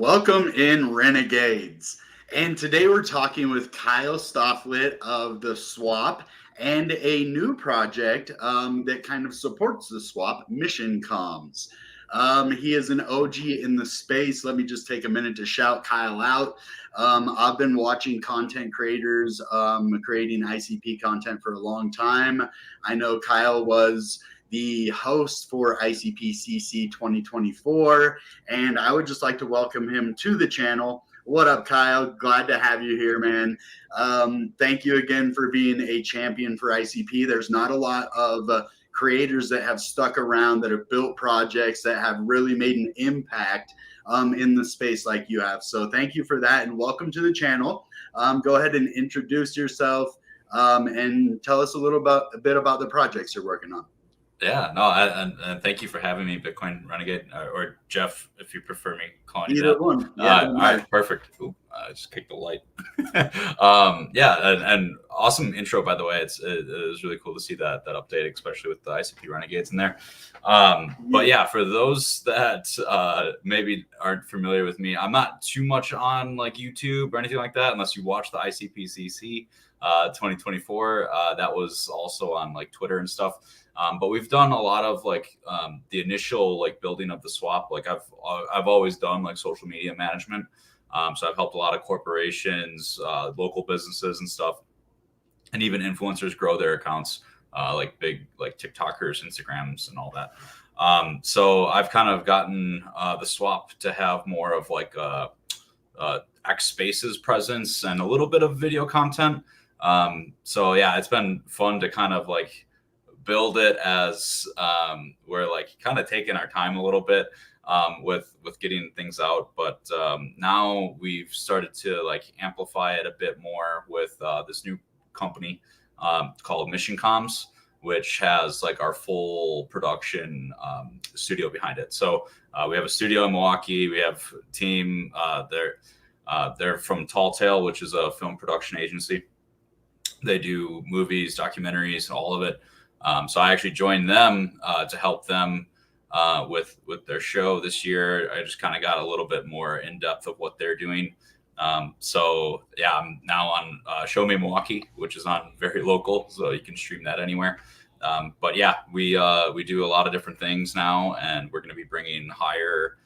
Welcome in, Renegades. And today we're talking with Kyle Stoflet of the Swop and a new project that kind of supports the Swap, Mission Comms. He is an OG in the space. Let me just take a minute to shout Kyle out. I've been watching content creators creating ICP content for a long time. I know Kyle was the host for ICPCC 2024, and I would just like to welcome him to the channel. What up, Kyle? Glad to have you here, man. Thank you again for being a champion for ICP. There's not a lot of creators that have stuck around, that have built projects, that have really made an impact in the space like you have. So thank you for that, and welcome to the channel. Go ahead and introduce yourself and tell us a bit about the projects you're working on. Yeah, no, and thank you for having me, Bitcoin Renegade, or Jeff, if you prefer me calling you that. Either one. Yeah, all right, perfect. Ooh, I just kicked the light. Yeah, and awesome intro, by the way. It was really cool to see that update, especially with the ICP Renegades in there. But yeah, for those that maybe aren't familiar with me, I'm not too much on like YouTube or anything like that, unless you watch the ICPCC 2024. That was also on like Twitter and stuff. But we've done a lot of like the initial like building of the swap. Like I've always done like social media management. So I've helped a lot of corporations, local businesses and stuff, and even influencers grow their accounts, like big like TikTokers, Instagrams, and all that. So I've kind of gotten the swap to have more of like X Spaces presence and a little bit of video content. So yeah, it's been fun to kind of like build it as we're like kind of taking our time a little bit with getting things out, but now we've started to like amplify it a bit more with this new company called Mission Comms, which has like our full production studio behind it. So we have a studio in Milwaukee. We have a team they're from Tall Tale, which is a film production agency. They do movies, documentaries, all of it. So I actually joined them to help them with their show this year. I just kind of got a little bit more in depth of what they're doing. So yeah, I'm now on Show Me Milwaukee, which is on very local, so you can stream that anywhere. But yeah, we do a lot of different things now, and we're going to be bringing higher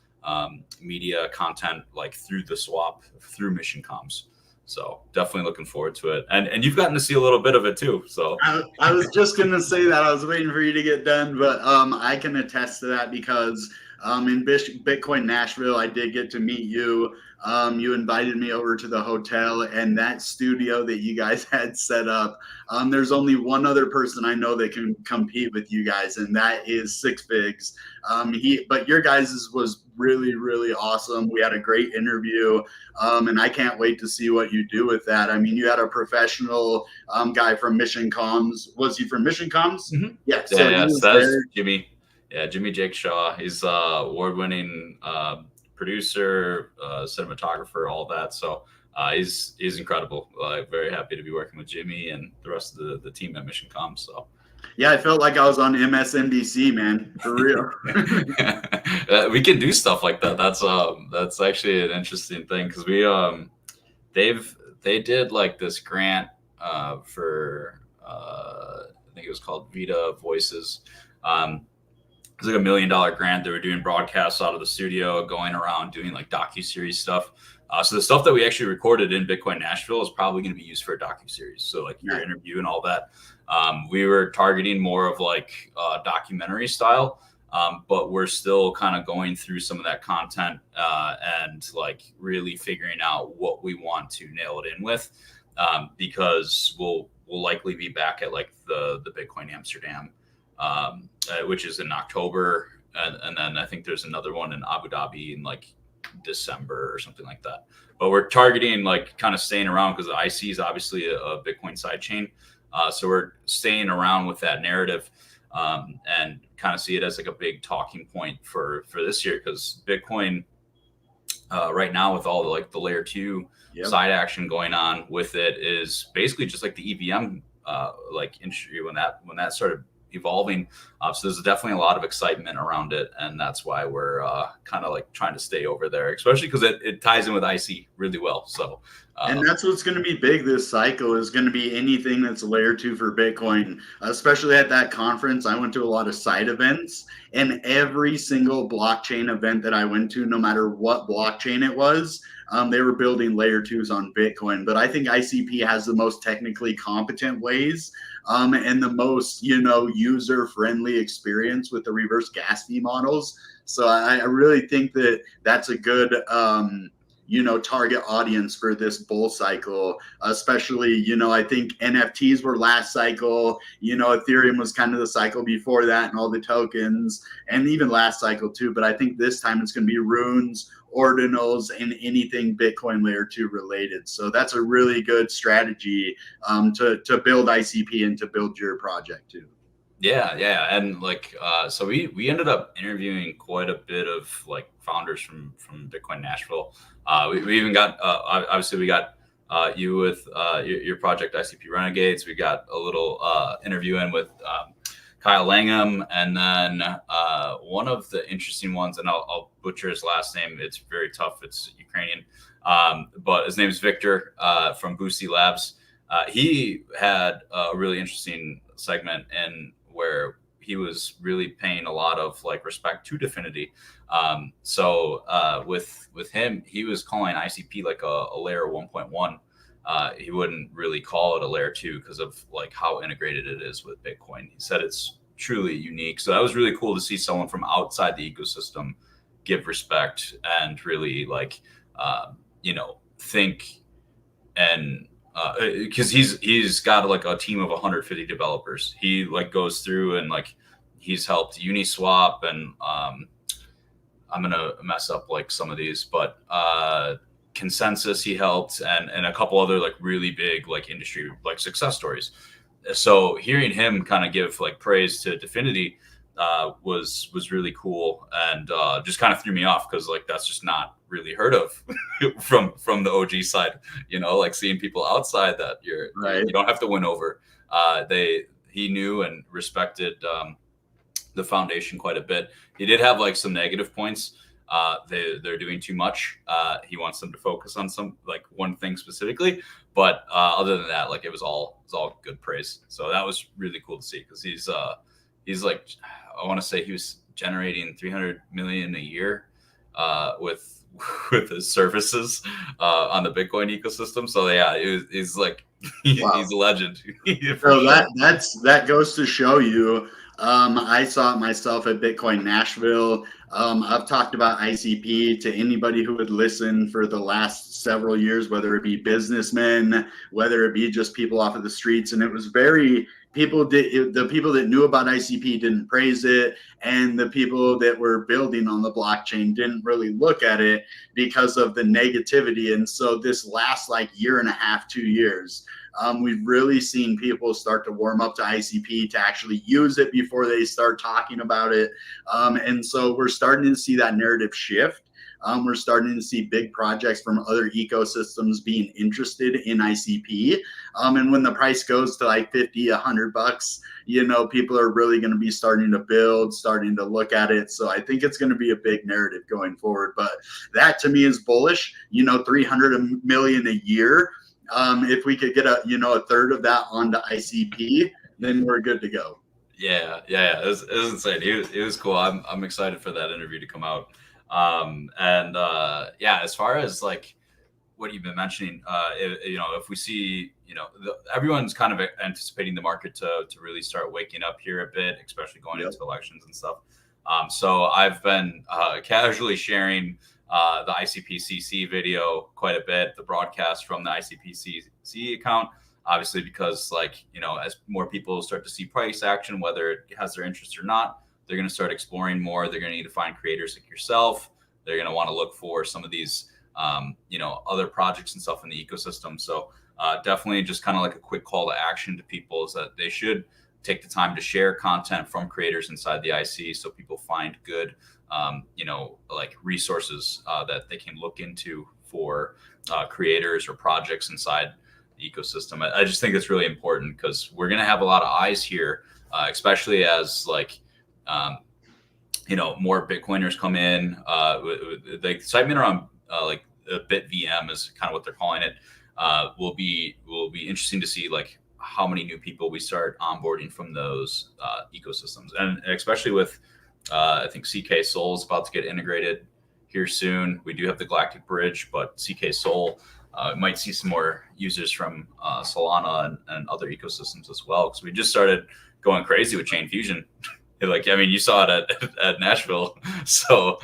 media content like through the swap, through Mission Comms. So definitely looking forward to it. And you've gotten to see a little bit of it too. So I was just going to say that. I was waiting for you to get done, but I can attest to that because in Bitcoin Nashville, I did get to meet you. You invited me over to the hotel, and that studio that you guys had set up, there's only one other person I know that can compete with you guys, and that is Six Figs. But your guys's was really, really awesome. We had a great interview, and I can't wait to see what you do with that. I mean, you had a professional guy from Mission Comms. Was he from Mission Comms? Mm-hmm. Yeah. So that's Jimmy. Yeah, Jimmy Jake Shaw. He's award-winning producer, cinematographer, all that. So he's incredible. Very happy to be working with Jimmy and the rest of the team at Mission Comms. So yeah, I felt like I was on MSNBC, man, for real. We can do stuff like that. That's actually an interesting thing because they did like this grant for I think it was called Vita Voices. It was like $1 million grant. They were doing broadcasts out of the studio, going around doing like docuseries stuff. So the stuff that we actually recorded in Bitcoin Nashville is probably going to be used for a docuseries. So like your interview and all that. We were targeting more of like documentary style, but we're still kind of going through some of that content and like really figuring out what we want to nail it in with, because we'll likely be back at like the Bitcoin Amsterdam, which is in October, and then I think there's another one in Abu Dhabi in like December or something like that. But we're targeting like kind of staying around because the IC is obviously a Bitcoin sidechain. So we're staying around with that narrative and kind of see it as like a big talking point for this year, because Bitcoin right now with all the like the layer 2 side action going on with it is basically just like the EVM like industry when that started evolving. So there's definitely a lot of excitement around it, and that's why we're kind of like trying to stay over there, especially because it ties in with IC really well. So and that's what's going to be big this cycle is going to be anything that's layer 2 for Bitcoin, especially at that conference. I went to a lot of side events, and every single blockchain event that I went to, no matter what blockchain it was, they were building layer 2s on Bitcoin. But I think ICP has the most technically competent ways and the most, user-friendly experience with the reverse gas fee models. So I really think that that's a good target audience for this bull cycle, especially, I think NFTs were last cycle, Ethereum was kind of the cycle before that and all the tokens, and even last cycle too. But I think this time it's going to be runes, ordinals, and anything Bitcoin layer 2 related. So that's a really good strategy to build ICP and to build your project too. Yeah. And like, so we ended up interviewing quite a bit of like founders from Bitcoin Nashville. We even got, obviously we got you with your project ICP Renegades. We got a little interview in with Kyle Langham, and then one of the interesting ones, and I'll butcher his last name. It's very tough. It's Ukrainian, but his name is Victor from Boosty Labs. He had a really interesting segment in where he was really paying a lot of like respect to Dfinity. So with him, he was calling ICP like a layer 1.1. He wouldn't really call it a layer 2 because of like how integrated it is with Bitcoin. He said it's truly unique. So that was really cool to see someone from outside the ecosystem give respect and really like, think and because he's got like a team of 150 developers. He like goes through and like he's helped Uniswap and I'm gonna mess up like some of these, but Consensus he helped and a couple other like really big like industry like success stories. So hearing him kind of give like praise to Dfinity was really cool and just kind of threw me off because like that's just not really heard of from the OG side, like seeing people outside that you don't have to win over. He knew and respected the foundation quite a bit. He did have like some negative points. They're doing too much. He wants them to focus on some like one thing specifically, but other than that, like it was all good praise. So that was really cool to see because he's like, I want to say he was generating 300 million a year with his services on the Bitcoin ecosystem. So yeah, he's like he's a legend. So that goes to show you. I saw it myself at Bitcoin Nashville. I've talked about ICP to anybody who would listen for the last several years, whether it be businessmen, whether it be just people off of the streets, and it was the people that knew about ICP didn't praise it, and the people that were building on the blockchain didn't really look at it because of the negativity. And so this last like year and a half, 2 years, we've really seen people start to warm up to ICP to actually use it before they start talking about it. And so we're starting to see that narrative shift. We're starting to see big projects from other ecosystems being interested in ICP. And when the price goes to like 50, $100, people are really going to be starting to build, starting to look at it. So I think it's going to be a big narrative going forward. But that to me is bullish, 300 million a year. If we could get a third of that onto ICP, then we're good to go. Yeah. It was insane. It was cool. I'm excited for that interview to come out. As far as like what you've been mentioning, if we see, everyone's kind of anticipating the market to really start waking up here a bit, especially going into elections and stuff. So I've been casually sharing the ICPCC video quite a bit, the broadcast from the ICPCC account, obviously, because as more people start to see price action, whether it has their interest or not, they're going to start exploring more. They're going to need to find creators like yourself. They're going to want to look for some of these, other projects and stuff in the ecosystem. So definitely just kind of like a quick call to action to people is that they should take the time to share content from creators inside the IC so people find good, like resources that they can look into for creators or projects inside the ecosystem. I just think it's really important because we're going to have a lot of eyes here especially as like, more Bitcoiners come in. The excitement around like BitVM is kind of what they're calling it. Will be interesting to see like how many new people we start onboarding from those ecosystems, and especially with I think CK Soul is about to get integrated here soon. We do have the Galactic Bridge, but CK Soul might see some more users from Solana and other ecosystems as well, because we just started going crazy with Chain Fusion. Like, I mean, you saw it at Nashville. So,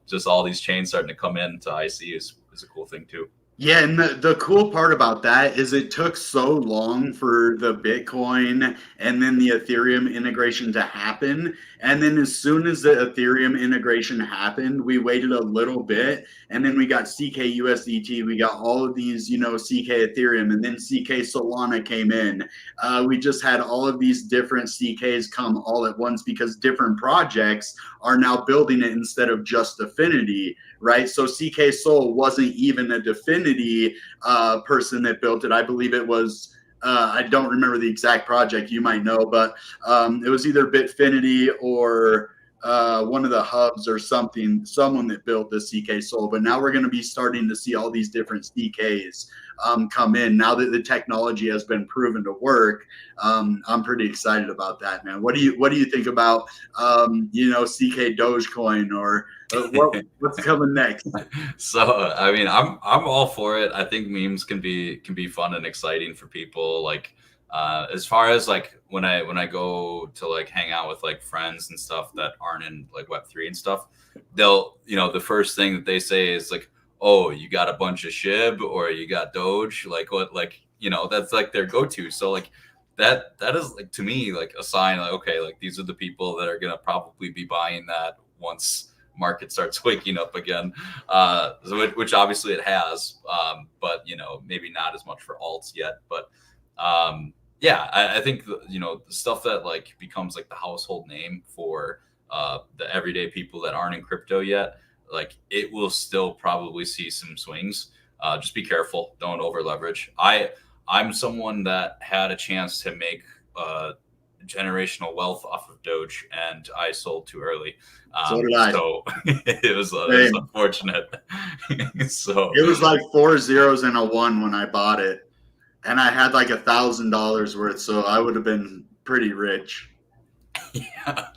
just all these chains starting to come into IC is a cool thing too. Yeah, and the cool part about that is it took so long for the Bitcoin and then the Ethereum integration to happen. And then as soon as the Ethereum integration happened, we waited a little bit, and then we got CK USDT, we got all of these, CK Ethereum, and then CK Solana came in. We just had all of these different CKs come all at once because different projects are now building it instead of just Affinity, right? So CK Soul wasn't even a Definity person that built it. I believe it was, I don't remember the exact project, you might know, but it was either Bitfinity or one of the hubs or someone that built the CK Soul. But now we're going to be starting to see all these different CKs come in now that the technology has been proven to work. I'm pretty excited about that, man. What do you think about CK Dogecoin, or what's coming next? So I mean, I'm all for it. I think memes can be fun and exciting for people. Like as far as like when I go to like hang out with like friends and stuff that aren't in like Web3 and stuff, they'll the first thing that they say is like, oh, you got a bunch of SHIB or you got Doge, like what, like, that's like their go-to. So like that is like, to me, like a sign like, okay, like these are the people that are going to probably be buying that once market starts waking up again, which obviously it has, but maybe not as much for alts yet. But yeah, I think the stuff that like becomes like the household name for the everyday people that aren't in crypto yet, like it will still probably see some swings. Just be careful, don't over leverage. I'm someone that had a chance to make generational wealth off of Doge, and I sold too early. So did I. So it was unfortunate. So it was like 4 zeros and a 1 when I bought it, and I had like $1,000 worth, so I would have been pretty rich. Yeah.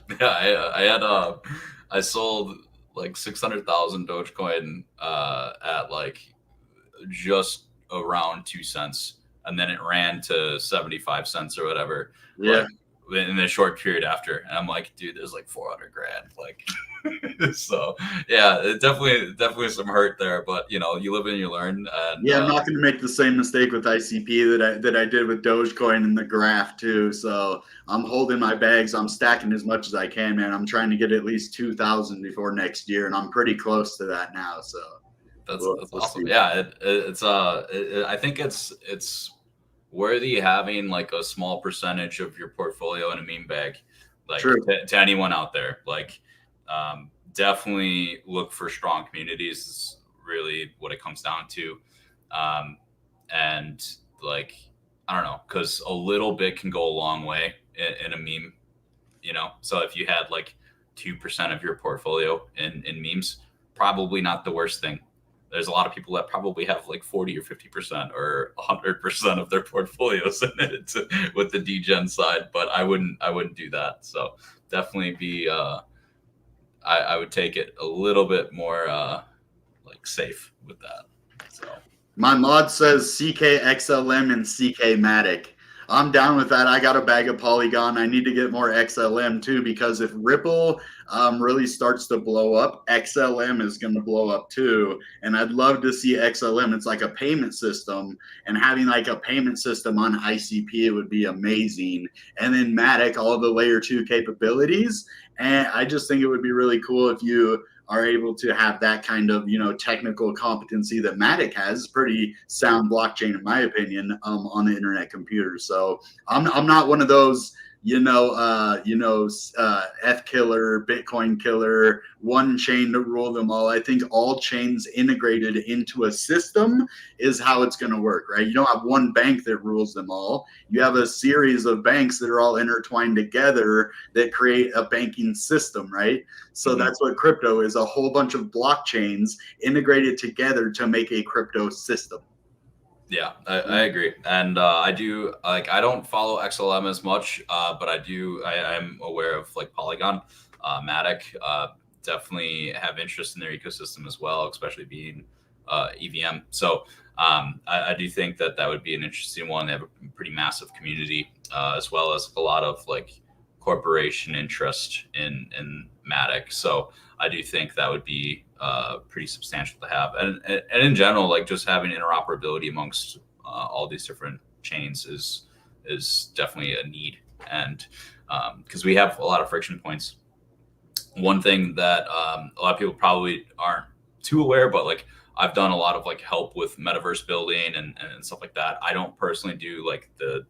I sold like 600,000 Dogecoin at like just around 2 cents, and then it ran to 75 cents or whatever. Yeah. Like, in a short period after, and I'm like, dude, there's like 400 grand. Like, so yeah, it definitely some hurt there, but you live and you learn. And yeah, I'm not going to make the same mistake with ICP that I did with Dogecoin in the graph too. So I'm holding my bags. I'm stacking as much as I can, man. I'm trying to get at least 2,000 before next year, and I'm pretty close to that now. So that's awesome. See. Yeah, I think it's worthy having like a small percentage of your portfolio in a meme bag, like to anyone out there. Like definitely look for strong communities is really what it comes down to. And like, I don't know, because a little bit can go a long way in a meme, so if you had like 2% of your portfolio in memes, probably not the worst thing. There's a lot of people that probably have like 40 or 50% or 100% of their portfolios in it with the degen side, but I wouldn't do that. So definitely be, I would take it a little bit more like safe with that. So my mod says CK XLM and CK Matic. I'm down with that. I got a bag of Polygon. I need to get more XLM too, because if Ripple really starts to blow up, XLM is going to blow up too. And I'd love to see XLM. It's like a payment system, and having like a payment system on ICP would be amazing. And then Matic, all of the layer 2 capabilities. And I just think it would be really cool if you are able to have that kind of, technical competency that Matic has. Pretty sound blockchain, in my opinion, on the internet computer. So I'm not one of those, F killer, Bitcoin killer, one chain to rule them all. I think all chains integrated into a system is how it's going to work, right? You don't have one bank that rules them all. You have a series of banks that are all intertwined together that create a banking system, right? So that's what crypto is, a whole bunch of blockchains integrated together to make a crypto system. Yeah, I agree. And I don't follow XLM as much, but I'm aware of like Polygon, Matic, definitely have interest in their ecosystem as well, especially being EVM. So I do think that would be an interesting one. They have a pretty massive community, as well as a lot of like corporation interest in Matic. So I do think that would be pretty substantial to have, and in general, like just having interoperability amongst all these different chains is definitely a need, and because we have a lot of friction points. One thing that a lot of people probably aren't too aware, but like I've done a lot of like help with metaverse building and stuff like that. I don't personally do like the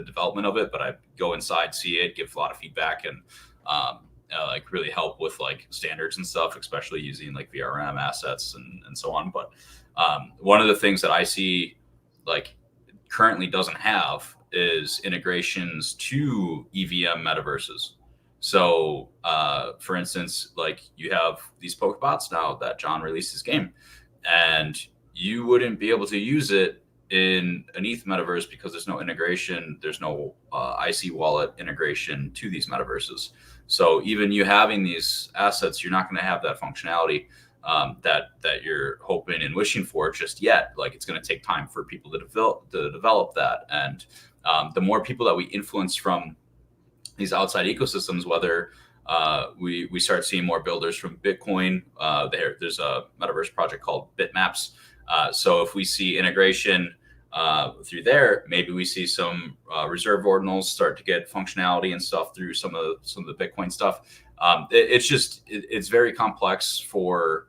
development of it, but I go inside, see it, give a lot of feedback, and like really help with like standards and stuff, especially using like VRM assets and so on. But one of the things that I see like currently doesn't have is integrations to EVM metaverses. So for instance, like you have these Pokebots now that John released his game, and you wouldn't be able to use it in an ETH metaverse because there's no integration. There's no IC wallet integration to these metaverses. So even you having these assets, you're not going to have that functionality that you're hoping and wishing for just yet. Like it's going to take time for people to develop that. And the more people that we influence from these outside ecosystems, whether we start seeing more builders from Bitcoin, there's a metaverse project called Bitmaps. So if we see integration through there, maybe we see some reserve ordinals start to get functionality and stuff through some of the Bitcoin stuff. It's very complex for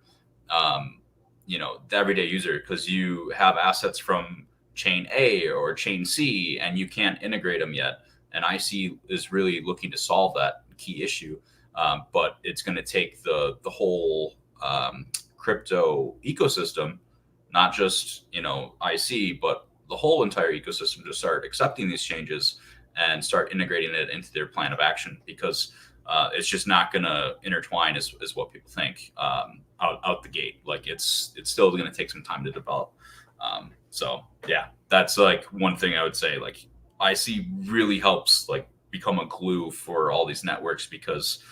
the everyday user, because you have assets from chain A or chain C and you can't integrate them yet. And IC is really looking to solve that key issue, but it's going to take the whole crypto ecosystem, not just IC, but the whole entire ecosystem to start accepting these changes and start integrating it into their plan of action, because it's just not going to intertwine as what people think out the gate. Like it's still going to take some time to develop. So yeah, that's like one thing I would say. Like IC really helps like become a glue for all these networks, because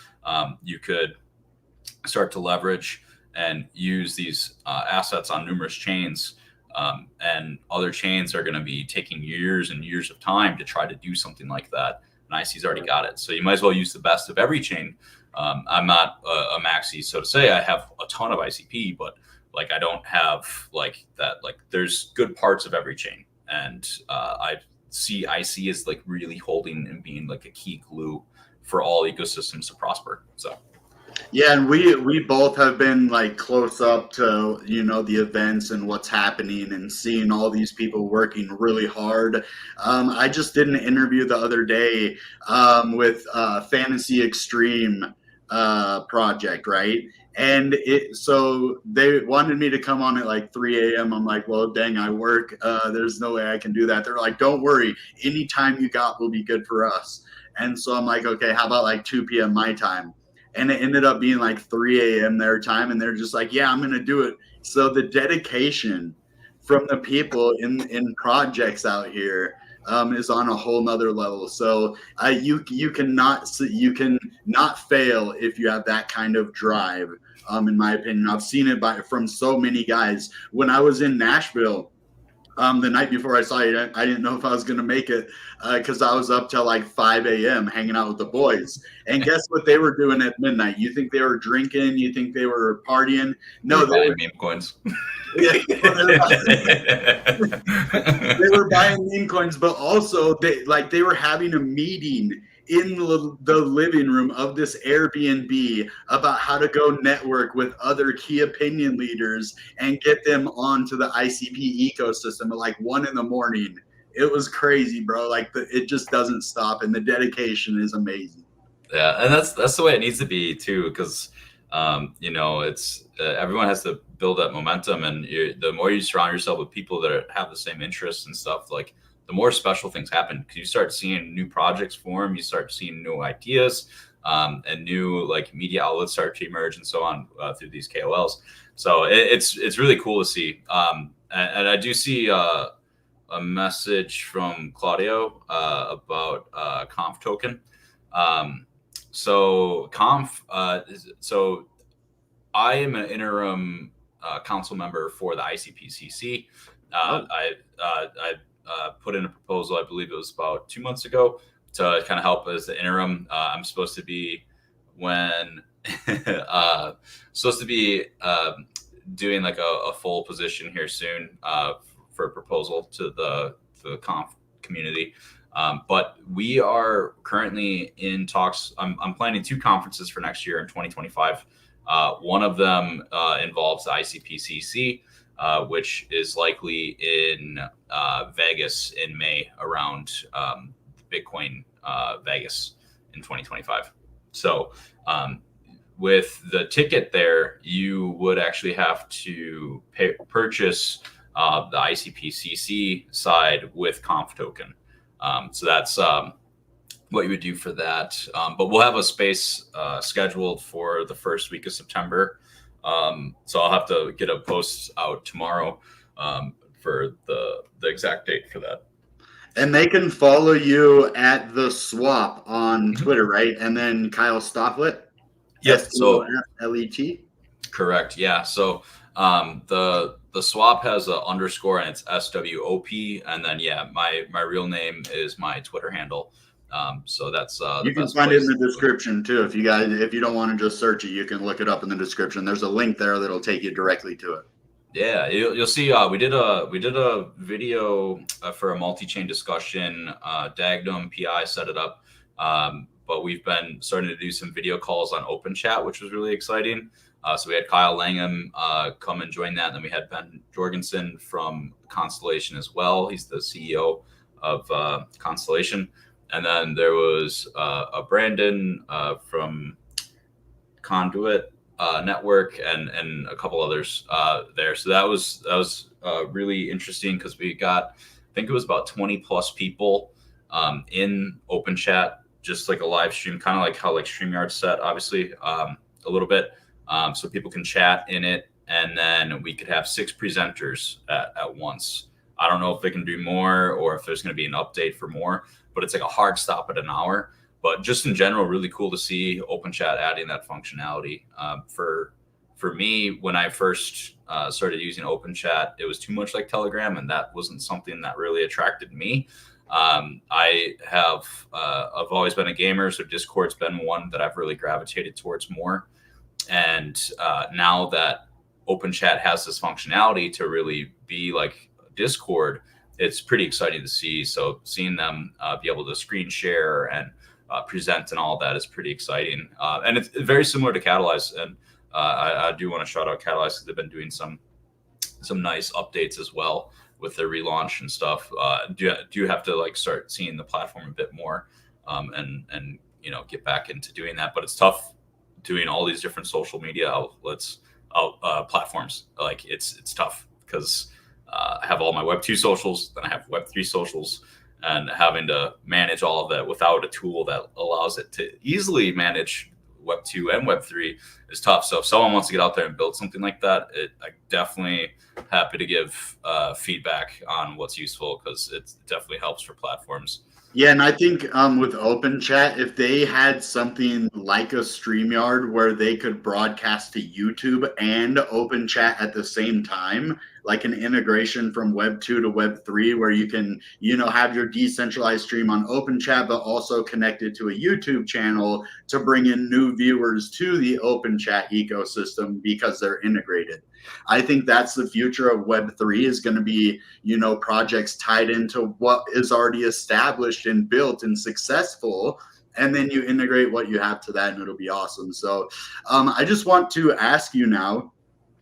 you could start to leverage and use these assets on numerous chains. And other chains are going to be taking years and years of time to try to do something like that. And IC's already got it. So you might as well use the best of every chain. I'm not a maxi, so to say. I have a ton of ICP, but like I don't have like that. Like there's good parts of every chain. And I see IC as like really holding and being like a key glue for all ecosystems to prosper. So. Yeah, and we both have been like close up to the events and what's happening and seeing all these people working really hard. I just did an interview the other day with Fantasy Extreme project, right? And so they wanted me to come on at like 3 a.m. I'm like, well, dang, I work. There's no way I can do that. They're like, don't worry, any time you got will be good for us. And so I'm like, okay, how about like 2 p.m. my time? And it ended up being like 3 a.m. their time. And they're just like, yeah, I'm going to do it. So the dedication from the people in projects out here is on a whole nother level. So you cannot fail if you have that kind of drive. In my opinion, I've seen it from so many guys. When I was in Nashville, the night before I saw it, I didn't know if I was going to make it because I was up till like 5 a.m. hanging out with the boys. And guess what they were doing at midnight? You think they were drinking? You think they were partying? No, they were meme coins. They were buying meme coins, but also they were having a meeting in the living room of this Airbnb about how to go network with other key opinion leaders and get them onto the ICP ecosystem at like 1 a.m. It was crazy, bro. Like it just doesn't stop, and the dedication is amazing. Yeah, and that's the way it needs to be too, because you know, it's everyone has to build that momentum, and the more you surround yourself with people that have the same interests and stuff, like the more special things happen, because you start seeing new projects form, you start seeing new ideas, and new like media outlets start to emerge and so on through these KOLs. So it's really cool to see, and I do see a message from Claudio about Conf token. So so I am an interim council member for the ICPCC. I put in a proposal, I believe it was about 2 months ago, to kind of help as the interim. I'm supposed to be doing like a full position here soon for a proposal to the conf community. But we are currently in talks. I'm planning 2 conferences for next year in 2025. One of them involves the ICPCC, which is likely in Vegas in May, around Bitcoin Vegas in 2025. So with the ticket there, you would actually have to purchase the ICPCC side with Conf token. So that's what you would do for that. But we'll have a space scheduled for the first week of September. So I'll have to get a post out tomorrow for the exact date for that. And they can follow you at the Swop on Twitter, right? And then Kyle Stoflet. Yes. So LET. Correct. Yeah. So the Swap has an underscore and it's SWOP, and then my real name is my Twitter handle. So that's you can find it in the description too. If you don't want to just search it, you can look it up in the description. There's a link there that'll take you directly to it. Yeah, you'll see. We did a video for a multi-chain discussion. Dagnum PI set it up, but we've been starting to do some video calls on Open Chat, which was really exciting. So we had Kyle Langham come and join that, and then we had Ben Jorgensen from Constellation as well. He's the CEO of Constellation, and then there was a Brandon from Conduit Network and a couple others there. So that was really interesting, because we got, I think it was about 20 plus people in Open Chat, just like a live stream, kind of like how like StreamYard's set, obviously, a little bit. So people can chat in it, and then we could have 6 presenters at once. I don't know if they can do more or if there's going to be an update for more, but it's like a hard stop at an hour. But just in general, really cool to see Open Chat adding that functionality. For me, when I first started using Open Chat, it was too much like Telegram, and that wasn't something that really attracted me. I've always been a gamer, so Discord's been one that I've really gravitated towards more. And now that Open Chat has this functionality to really be like Discord, it's pretty exciting to see. So seeing them be able to screen share and present and all that is pretty exciting. And it's very similar to Catalyze. And I do want to shout out Catalyze, because they've been doing some nice updates as well with their relaunch and stuff. Do have to like start seeing the platform a bit more, and get back into doing that. But it's tough doing all these different social media outlets, platforms. Like it's tough, because I have all my Web 2 socials, then I have Web 3 socials, and having to manage all of that without a tool that allows it to easily manage Web 2 and Web 3 is tough. So if someone wants to get out there and build something like that, I definitely happy to give feedback on what's useful, because it definitely helps for platforms. Yeah, and I think with Open Chat, if they had something like a StreamYard where they could broadcast to YouTube and Open Chat at the same time, like an integration from Web 2 to Web 3, where you can, have your decentralized stream on Open Chat, but also connected to a YouTube channel to bring in new viewers to the Open Chat ecosystem because they're integrated. I think that's the future of Web 3, is going to be, projects tied into what is already established and built and successful, and then you integrate what you have to that, and it'll be awesome. So I just want to ask you now,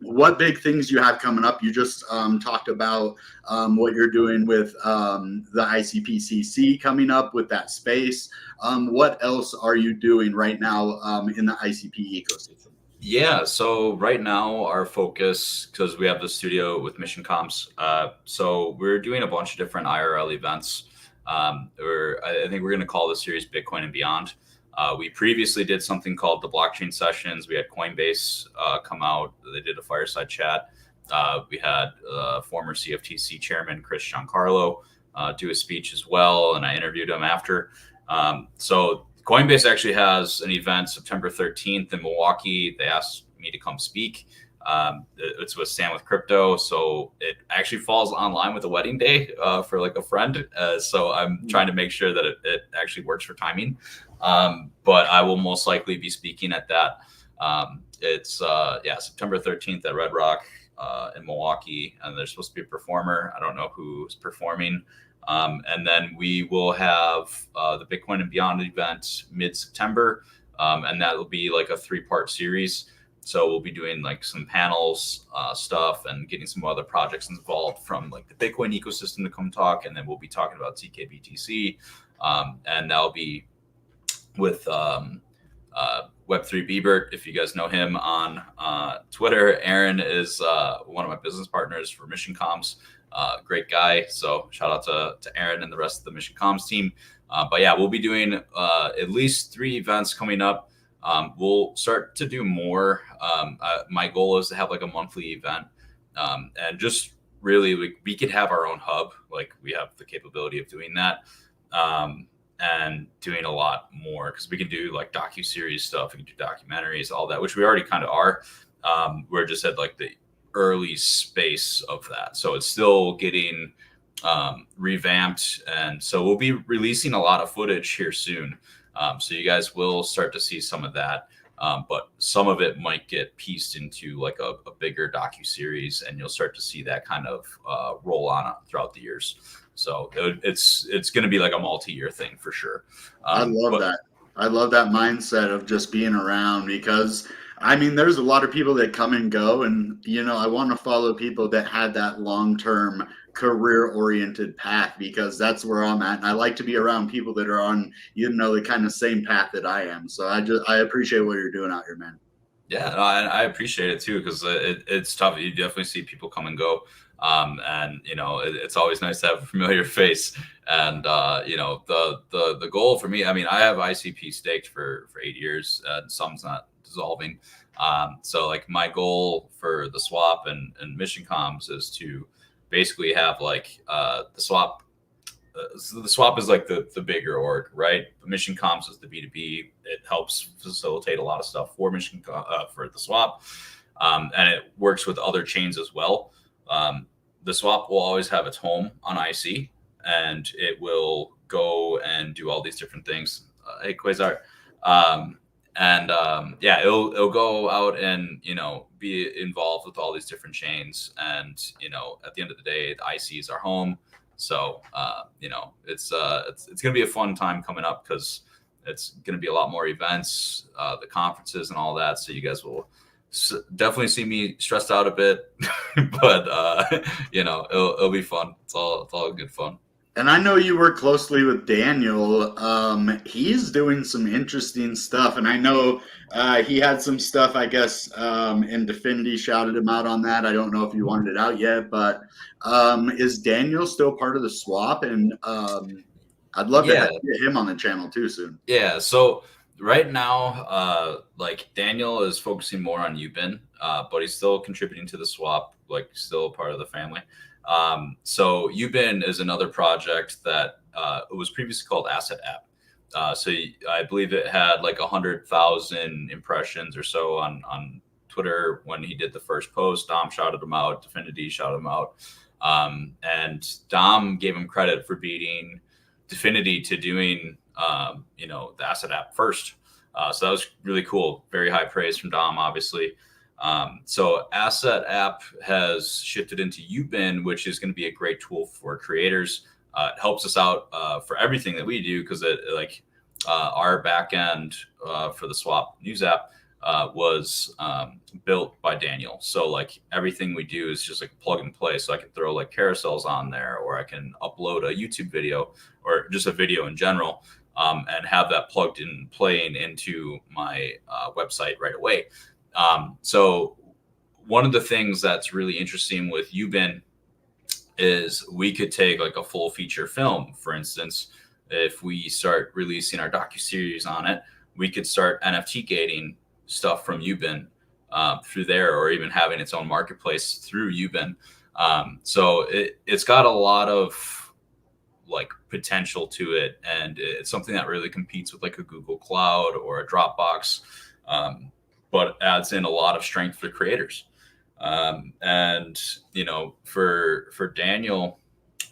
what big things you have coming up? You just talked about what you're doing with the ICPCC coming up with that space. What else are you doing right now in the ICP ecosystem? Yeah, so right now our focus, because we have the studio with Mission Comps, so we're doing a bunch of different IRL events. I think we're going to call this series Bitcoin and Beyond. We previously did something called the Blockchain Sessions. We had Coinbase come out. They did a fireside chat. We had former CFTC chairman Chris Giancarlo do a speech as well, and I interviewed him after. So Coinbase actually has an event September 13th in Milwaukee. They asked me to come speak. It's with Stand with Crypto, so it actually falls online with a wedding day for like a friend. So I'm trying to make sure that it actually works for timing. But I will most likely be speaking at that. It's September 13th at Red Rock in Milwaukee, and there's supposed to be a performer. I don't know who's performing. And then we will have the Bitcoin and Beyond event mid-September, and that will be like a 3-part series. So we'll be doing like some panels stuff and getting some other projects involved from like the Bitcoin ecosystem to come talk, and then we'll be talking about TKBTC, and that'll be with Web3 Biebert. If you guys know him on Twitter, Aaron is one of my business partners for Mission Comms. Great guy. So shout out to Aaron and the rest of the Mission Comms team. But yeah, we'll be doing at least 3 events coming up. We'll start to do more. My goal is to have like a monthly event, and just really we could have our own hub. Like we have the capability of doing that, and doing a lot more, because we can do like docu-series stuff. We can do documentaries, all that, which we already kind of are. We're just at like the early space of that, so it's still getting revamped, and so we'll be releasing a lot of footage here soon. So you guys will start to see some of that, but some of it might get pieced into like a bigger docu-series, and you'll start to see that kind of roll on throughout the years. So it's going to be like a multi-year thing for sure. I love that. I love that mindset of just being around, because I mean, there's a lot of people that come and go, and you know, I want to follow people that have that long-term career-oriented path, because that's where I'm at, and I like to be around people that are on, you know, the kind of same path that I am. So I appreciate what you're doing out here, man. Yeah, no, I appreciate it too, because it's tough. You definitely see people come and go, and you know, it's always nice to have a familiar face. And you know, the goal for me, I mean, I have ICP staked for 8 years, and some's not dissolving. So like my goal for the swap and Mission Comms is to basically have like the swap. So the swap is like the bigger org, right? The Mission Comms is the B2B. It helps facilitate a lot of stuff for for the swap, and it works with other chains as well. The swap will always have its home on IC, and it will go and do all these different things. Hey, Quasar. Yeah, it'll go out and, you know, be involved with all these different chains. And, you know, at the end of the day, the IC is our home. So, you know, it's going to be a fun time coming up, because it's going to be a lot more events, the conferences and all that. So you guys will definitely see me stressed out a bit, but, you know, it'll be fun. It's all good fun. And I know you work closely with Daniel. He's doing some interesting stuff, and I know he had some stuff, I guess, in Definity, shouted him out on that. I don't know if you wanted it out yet, but is Daniel still part of the swap? And I'd love to get him on the channel too soon. Yeah, so right now, like Daniel is focusing more on Ubin, but he's still contributing to the swap, like still part of the family. So Ubin is another project that it was previously called Asset App. So I believe it had like 100,000 impressions or so on Twitter when he did the first post. Dom shouted him out, Definity shouted him out, and Dom gave him credit for beating Definity to doing you know, the Asset App first. So that was really cool. Very high praise from Dom, obviously. So Asset App has shifted into Ubin, which is going to be a great tool for creators. It helps us out for everything that we do, because it like our backend for the Swap news app was built by Daniel. So like everything we do is just like plug and play. So I can throw like carousels on there, or I can upload a YouTube video or just a video in general, and have that plugged in playing into my website right away. So one of the things that's really interesting with Ubin is we could take like a full feature film. For instance, if we start releasing our docuseries on it, we could start NFT gating stuff from Ubin through there, or even having its own marketplace through Ubin. So it's got a lot of like potential to it, and it's something that really competes with like a Google Cloud or a Dropbox, but adds in a lot of strength for creators. And you know, for Daniel,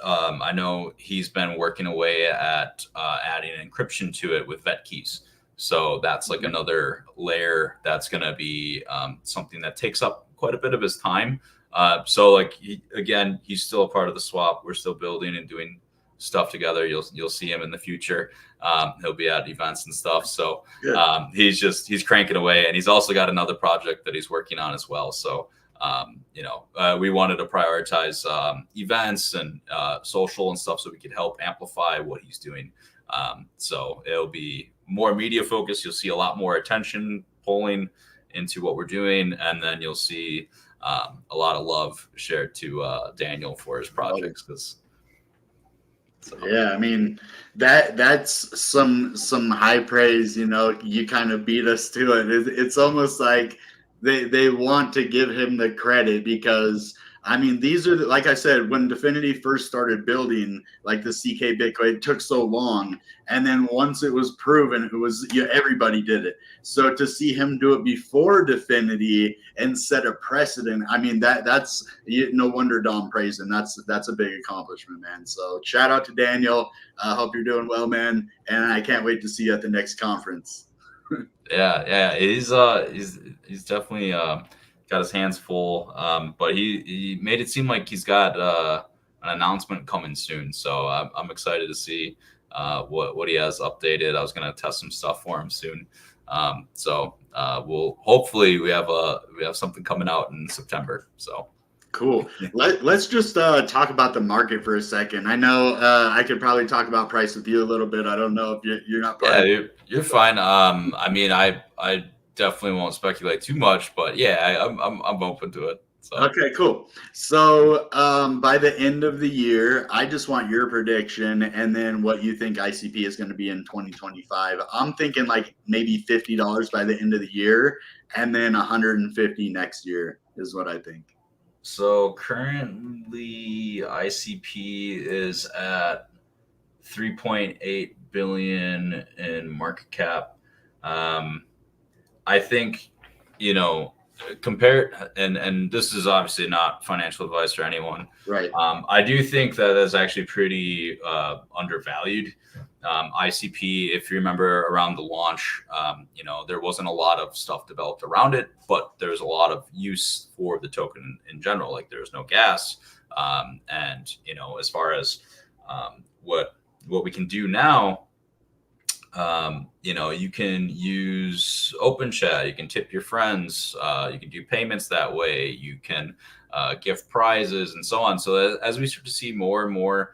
I know he's been working away at adding encryption to it with vet keys. So that's like another layer that's going to be something that takes up quite a bit of his time. So like he's still a part of the swap. We're still building and doing stuff together. You'll see him in the future. He'll be at events and stuff. So he's cranking away, and he's also got another project that he's working on as well. So you know, we wanted to prioritize events and social and stuff so we could help amplify what he's doing. So it'll be more media focused. You'll see a lot more attention pulling into what we're doing, and then you'll see a lot of love shared to Daniel for his projects. Yeah, I mean that's some high praise. You know, you kind of beat us to it. It's almost like they want to give him the credit, because I mean, these are like I said, when Dfinity first started building like the CK Bitcoin, it took so long, and then once it was proven, it was everybody did it. So to see him do it before Dfinity and set a precedent, I mean that's no wonder Dom praised him. That's a big accomplishment, man. So shout out to Daniel. I hope you're doing well, man, and I can't wait to see you at the next conference. Yeah, he's definitely got his hands full, but he made it seem like he's got an announcement coming soon. So I'm excited to see what he has updated. I was gonna test some stuff for him soon. So we'll hopefully we have something coming out in September. So. Cool. Let's just talk about the market for a second. I know I could probably talk about price with you a little bit. I don't know if you're not. Yeah, you're fine. I mean, I definitely won't speculate too much, but yeah, I'm open to it. So. Okay, cool. So by the end of the year, I just want your prediction, and then what you think ICP is going to be in 2025. I'm thinking like maybe $50 by the end of the year, and then $150 next year is what I think. So currently ICP is at 3.8 billion in market cap. I think, you know, compared, and this is obviously not financial advice for anyone. Right. I do think that is actually pretty undervalued. ICP, if you remember around the launch, you know, there wasn't a lot of stuff developed around it, but there's a lot of use for the token in general. Like there's no gas. And, you know, as far as what we can do now, you know, you can use open chat, you can tip your friends, you can do payments that way, you can gift prizes and so on. So as we start to see more and more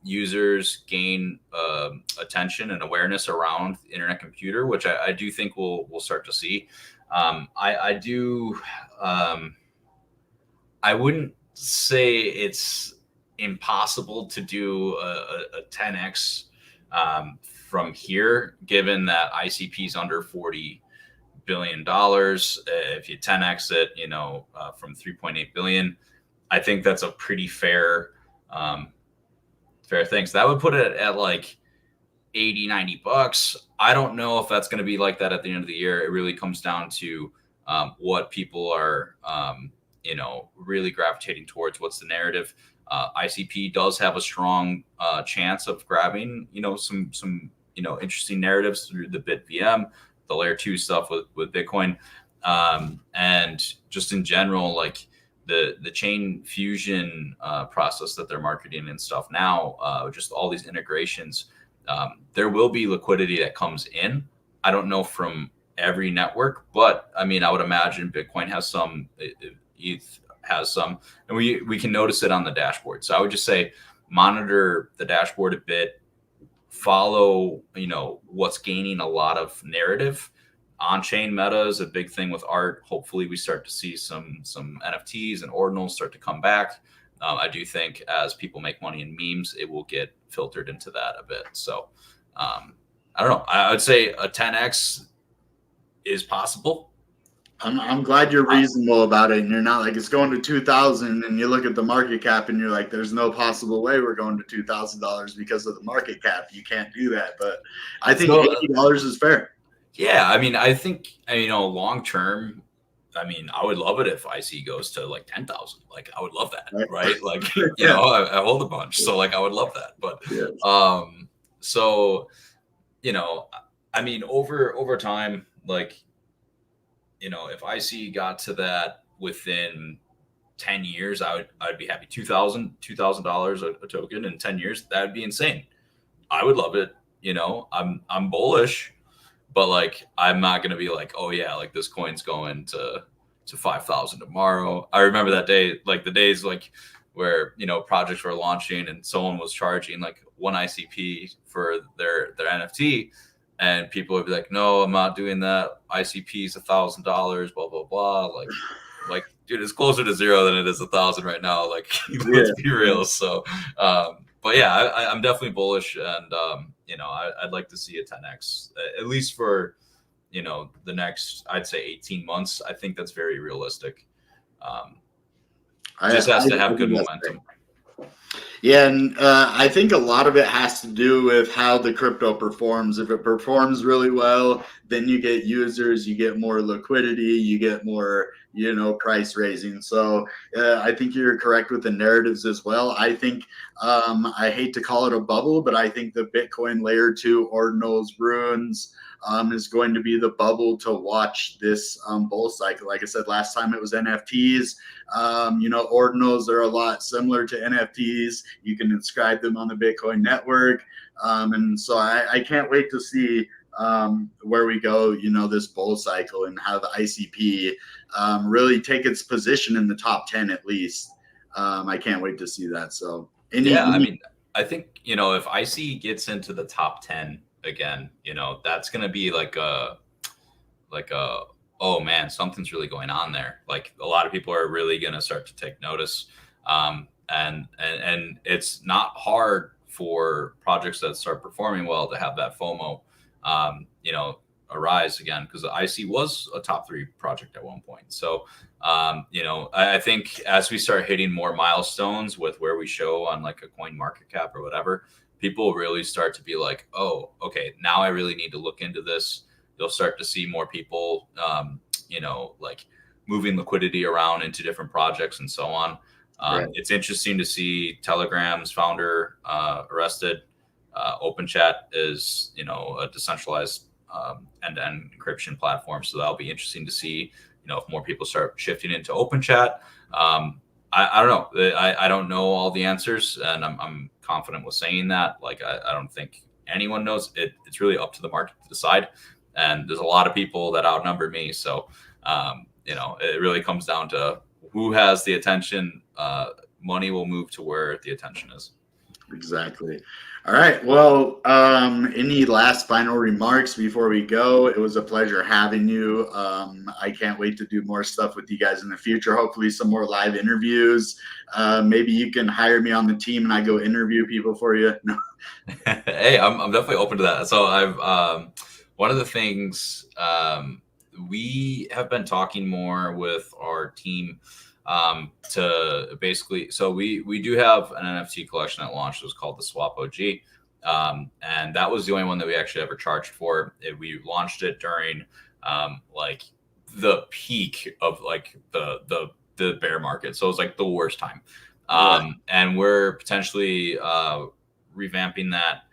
users gain attention and awareness around the internet computer, which I do think we'll start to see. I wouldn't say it's impossible to do a 10x from here, given that ICP is under $40 billion. If you 10x it, you know, from 3.8 billion, I think that's a pretty fair thing. So that would put it at like $80-$90. I don't know if that's going to be like that at the end of the year. It really comes down to what people are, you know, really gravitating towards. What's the narrative? ICP does have a strong chance of grabbing, you know, some you know, interesting narratives through the BitVM, the layer 2 stuff with Bitcoin, and just in general, like the chain fusion process that they're marketing and stuff now, just all these integrations. There will be liquidity that comes in. I don't know from every network, but I mean, I would imagine Bitcoin has some, ETH has some, and we can notice it on the dashboard. So I would just say monitor the dashboard a bit, follow, what's gaining a lot of narrative. On-chain meta is a big thing with art. Hopefully we start to see some NFTs and ordinals start to come back. I do think as people make money in memes, it will get filtered into that a bit. So I don't know. I would say a 10x is possible. I'm glad you're reasonable about it, and you're not like it's going to 2,000, and you look at the market cap, and you're like, "There's no possible way we're going to $2,000 because of the market cap. You can't do that." But I think $80 is fair. Yeah, I mean, I think long term. I mean, I would love it if IC goes to like 10,000. Like, I would love that, right? Like, I hold a bunch, so like, I would love that. But so I mean, over time, like, if IC got to that within 10 years, I'd be happy. $2,000 a token in 10 years, that would be insane. I would love it. I'm bullish, but like, I'm not going to be like, oh yeah, like this coin's going to 5,000 tomorrow. I remember that day, like the days like where, projects were launching and someone was charging like 1 ICP for their NFT. And people would be like, no, I'm not doing that. ICP is $1,000, blah, blah, blah. Like, dude, it's closer to 0 than it is 1,000 right now. Like, let's be real. So, but yeah, I'm definitely bullish. And, I'd like to see a 10x, at least for, the next, I'd say 18 months. I think that's very realistic. Just has to have good momentum. Yeah, and I think a lot of it has to do with how the crypto performs. If it performs really well, then you get users, you get more liquidity, you get more, price raising. So I think you're correct with the narratives as well. I think I hate to call it a bubble, but I think the Bitcoin layer 2 ordinals runes is going to be the bubble to watch this bull cycle. Like I said, last time it was NFTs. Ordinals are a lot similar to NFTs. You can inscribe them on the Bitcoin network. And so I can't wait to see where we go, this bull cycle, and how the ICP really take its position in the top 10 at least. I can't wait to see that. So I mean, I think, if IC gets into the top 10 again, that's going to be like a, oh man, something's really going on there. Like, a lot of people are really going to start to take notice. And it's not hard for projects that start performing well to have that FOMO, arise again, because IC was a top 3 project at one point. So, I think as we start hitting more milestones with where we show on like a coin market cap or whatever, people really start to be like, oh, okay, now I really need to look into this. You'll start to see more people, like moving liquidity around into different projects and so on. It's interesting to see Telegram's founder arrested. OpenChat is, a decentralized end-to-end encryption platform. So that'll be interesting to see, if more people start shifting into OpenChat. I don't know. I don't know all the answers, and I'm confident with saying that. Like, I don't think anyone knows. It's really up to the market to decide. And there's a lot of people that outnumber me. So, it really comes down to who has the attention. Money will move to where the attention is. Exactly. All right. Well, any last final remarks before we go? It was a pleasure having you. I can't wait to do more stuff with you guys in the future. Hopefully some more live interviews. Maybe you can hire me on the team and I go interview people for you. No. Hey, I'm definitely open to that. So I've, one of the things, we have been talking more with our team to basically, so we do have an NFT collection that launched. It was called the Swop OG. And that was the only one that we actually ever charged for. We launched it during like the peak of like the bear market. So it was like the worst time. And we're potentially revamping that.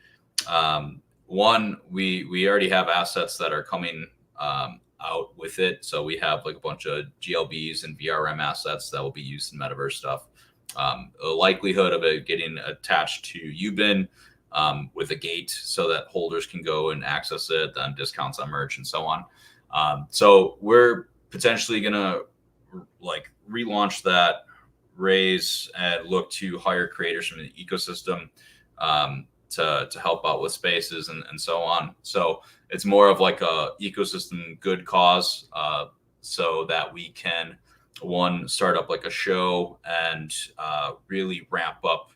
One, we already have assets that are coming out with it. So we have like a bunch of GLBs and VRM assets that will be used in metaverse stuff. The likelihood of it getting attached to Ubin with a gate so that holders can go and access it, then discounts on merch and so on. So we're potentially gonna like relaunch that, raise and look to hire creators from the ecosystem to help out with spaces and so on. So it's more of like a ecosystem good cause, so that we can start up like a show and really ramp up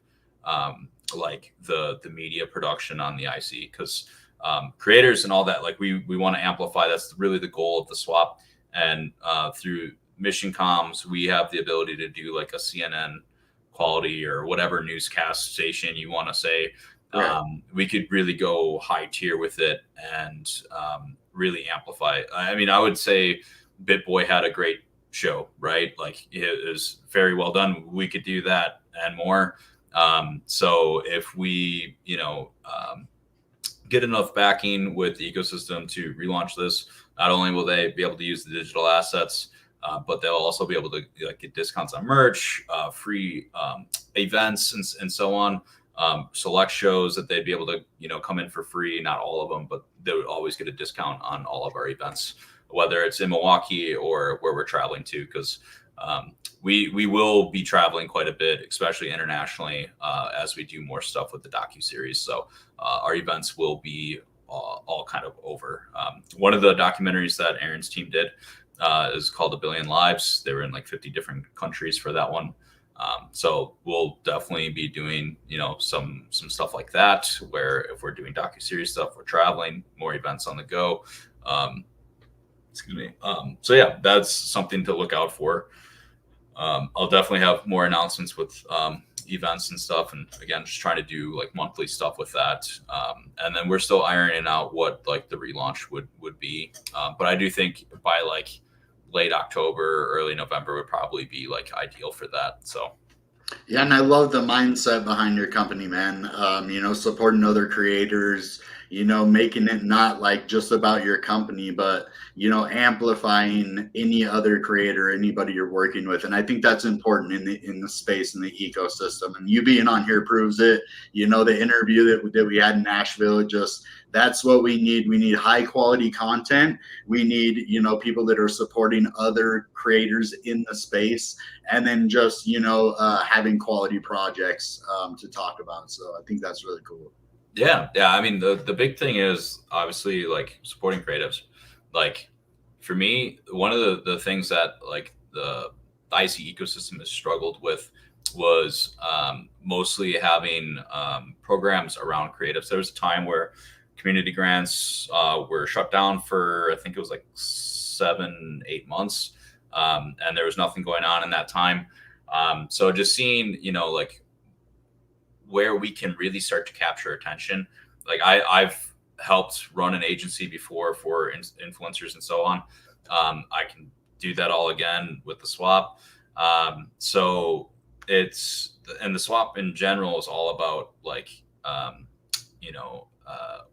like the media production on the IC, because creators and all that, like we want to amplify. That's really the goal of the swap. And through mission comms, we have the ability to do like a CNN quality or whatever newscast station you want to say. Right. We could really go high tier with it and really amplify. I mean, I would say BitBoy had a great show, right? Like it was very well done. We could do that and more. So if we, get enough backing with the ecosystem to relaunch this, not only will they be able to use the digital assets, but they'll also be able to get discounts on merch, free events, and so on. Select shows that they'd be able to, come in for free. Not all of them, but they would always get a discount on all of our events, whether it's in Milwaukee or where we're traveling to, because we will be traveling quite a bit, especially internationally, as we do more stuff with the docuseries. So our events will be all kind of over. One of the documentaries that Aaron's team did is called A Billion Lives. They were in like 50 different countries for that one. So we'll definitely be doing, some stuff like that, where if we're doing docuseries stuff, we're traveling, more events on the go. Excuse me. So yeah, that's something to look out for. I'll definitely have more announcements with events and stuff. And again, just trying to do like monthly stuff with that. And then we're still ironing out what like the relaunch would be. But I do think by like late October, early November would probably be like ideal for that. So. Yeah, and I love the mindset behind your company, man. Supporting other creators, making it not like just about your company, but, amplifying any other creator, anybody you're working with. And I think that's important in the space, in the ecosystem. And you being on here proves it. The interview that we had in Nashville, that's what we need. We need high quality content. We need, people that are supporting other creators in the space, and then just, having quality projects to talk about. So I think that's really cool. Yeah. I mean, the big thing is obviously like supporting creatives. Like for me, one of the things that like the IC ecosystem has struggled with was mostly having programs around creatives. There was a time where community grants were shut down for, I think it was like 7-8 months. And there was nothing going on in that time. So just seeing, like where we can really start to capture attention. Like I've helped run an agency before for influencers and so on. I can do that all again with the swap. So and the swap in general is all about like,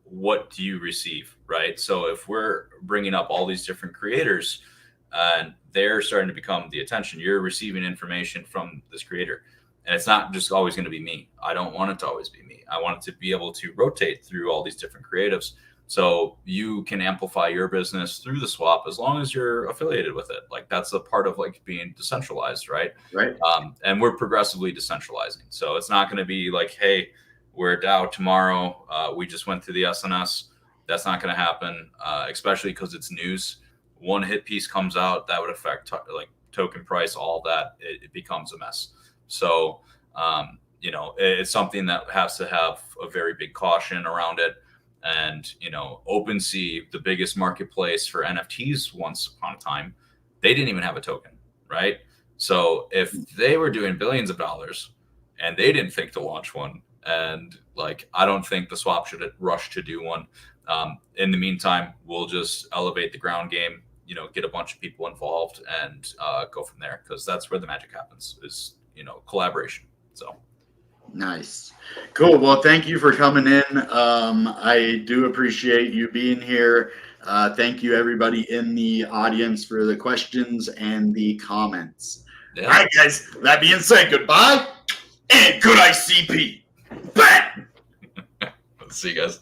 what do you receive, right? So if we're bringing up all these different creators and they're starting to become the attention, you're receiving information from this creator. And it's not just always going to be me. I don't want it to always be me. I want it to be able to rotate through all these different creatives. So you can amplify your business through the swap as long as you're affiliated with it. Like that's a part of like being decentralized, right? Right. And we're progressively decentralizing. So it's not going to be like, hey, we're a DAO tomorrow. We just went through the SNS. That's not going to happen, especially because it's news. One hit piece comes out that would affect like token price, all that. It becomes a mess. So, it's something that has to have a very big caution around it. And, OpenSea, the biggest marketplace for NFTs once upon a time, they didn't even have a token, right? So if they were doing billions of dollars and they didn't think to launch one, and like, I don't think the swap should rush to do one. In the meantime, we'll just elevate the ground game, get a bunch of people involved and go from there, because that's where the magic happens is, collaboration. So nice. Cool. Well, thank you for coming in. I do appreciate you being here. Thank you, everybody in the audience, for the questions and the comments. Yeah. All right, guys. That being said, goodbye and good ICP. Bang! See you guys.